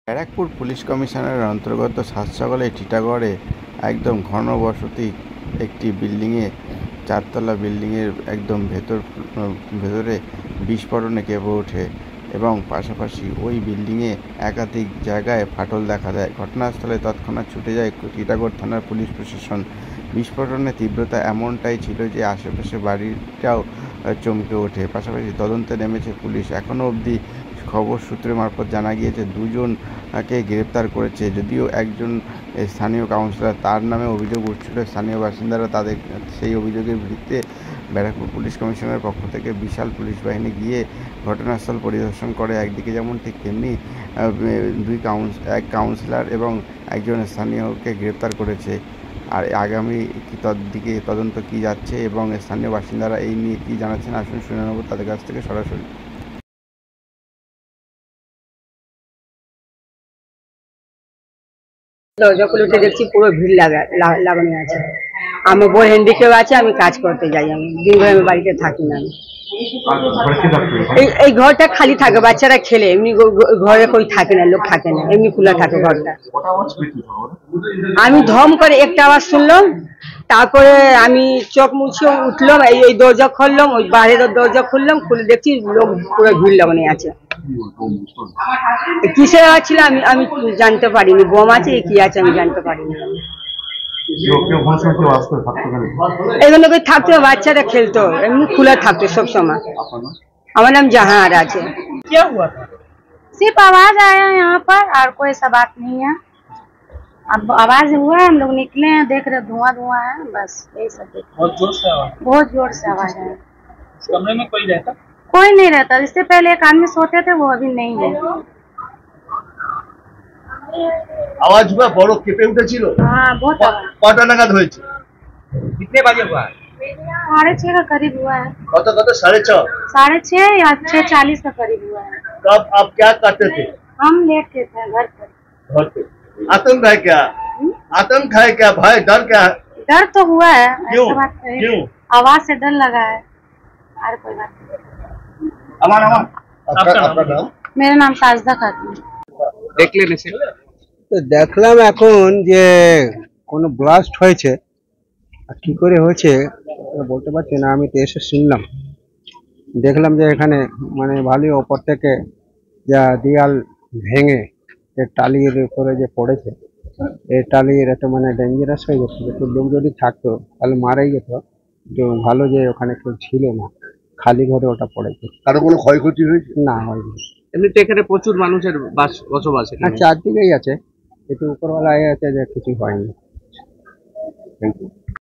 Barrackpore police কমিশনারের অন্তর্গত সাতসকালে টিটাগড়ে একদম ঘনবসতি একটি বিল্ডিংয়ে চারতলা বিল্ডিংয়ের একদম ভেতরে বিস্ফোরণে কেঁপে ওঠে এবং পাশাপাশি ওই বিল্ডিংয়ে একাধিক জায়গায় ফাটল দেখা দেয়। ঘটনাস্থলে তৎক্ষণাৎ ছুটে যায় টিটাগড় থানার পুলিশ প্রশাসন। বিস্ফোরণের তীব্রতা এমনটাই ছিল যে আশেপাশে বাড়িটাও চমকে ওঠে। পাশাপাশি তদন্তে নেমেছে পুলিশ। এখনও অবধি খবর সূত্রে মারফত জানা গিয়েছে দুজনকে গ্রেপ্তার করেছে, যদিও একজন স্থানীয় কাউন্সিলর, তার নামে অভিযোগ উঠছিল। স্থানীয় বাসিন্দারা তাদের সেই অভিযোগের ভিত্তিতে ব্যারাকপুর পুলিশ কমিশনের পক্ষ থেকে বিশাল পুলিশ বাহিনী গিয়ে ঘটনাস্থল পরিদর্শন করে। একদিকে যেমন ঠিক তেমনি এক কাউন্সিলর এবং একজন স্থানীয়কে গ্রেপ্তার করেছে। আর আগামী দিকে তদন্ত কী যাচ্ছে এবং স্থানীয় বাসিন্দারা এই নিয়ে কী জানাচ্ছেন, আসুন শুনে নেব তাদের কাছ থেকে সরাসরি। দরজা খুলে উঠে দেখছি পুরো ভিড় লাগানো আছে। আমার বই হ্যান্ডিক্যাপ আছে, আমি কাজ করতে যাই। আমি দিন ভরে আমি বাড়িতে থাকি না। এই ঘরটা খালি থাকে, বাচ্চারা খেলে, এমনি ঘরে কই থাকে না, লোক থাকে না, এমনি খোলা থাকে ঘরটা। আমি ধম করে একটা আওয়াজ শুনলাম, তারপরে আমি চোখ মুছিয়ে উঠলাম, এই দরজা খুললাম, ওই বাইরের দরজা খুললাম, খুলে দেখছি লোক পুরো ভিড় লাগানো আছে। কিসের আওয়াজ ছিল আমি জানতে পারিনি। বোম আছে কি আছে আমি জানতে পারিনি। এগুলো থাকতো, বাচ্চারা খেলতো, এমনি খোলা থাকতো সবসময়। আমার নাম জাহার আছে। सिर्फ आवाज आया यहाँ पर और कोई सा बात नहीं है। अब आवाज हुआ, हम लोग निकले हैं, देख रहे धुआं धुआं है, बस यही सब देख। बहुत जोर से आवाज आया। कमरे में कोई रहता? कोई नहीं रहता। इससे पहले एक आदमी सोते थे, वो अभी नहीं है। आवाज हुआ बड़ो केंपे उठेছিল। हाँ बहुत आवाज। কটা নাগাদ হয়েছে? कितने बजे हुआ? 6:30 का करीब हुआ है। কত 6:30? 6:30 या 6:40 का करीब हुआ है। कब आप क्या करते थे? हम लेट के थे घर पर। घर पे आतंक है क्या? आतंक है क्या? भय डर क्या है? डर तो हुआ है। क्यों? ऐसा बात नहीं। क्यों? आवाज से डर लगा है और कोई बात नहीं। अमान अमान आपका नाम? मेरा नाम साजदा खातून। দেখলেন এসে? তো দেখলাম এখন যে কোনো ব্লাস্ট হয়েছে, আর কি করে হয়েছে বলতে পারছি না। আমি তো এসে শুনলাম, দেখলাম যে এখানে মানে ভালোই ওপর থেকে যা দেয়াল ভেঙে টালির উপরে যে পড়েছে, এই টালির একটা মানে ডেঞ্জারাস হয়ে গেছে। একটু লোক যদি থাকতো তাহলে মারাই যেত। তো ভালো যে ওখানে কেউ ছিল না, খালি ঘরে ওটা পড়েছে। কারো কোনো ক্ষয়ক্ষতি হয়েছে? না, হয়নি। এমনিতে এখানে প্রচুর মানুষের বসবাস। আর চারদিকেই আছে, একটু উপরওয়ালা আছে যে কিছু হয়নি। Thank you.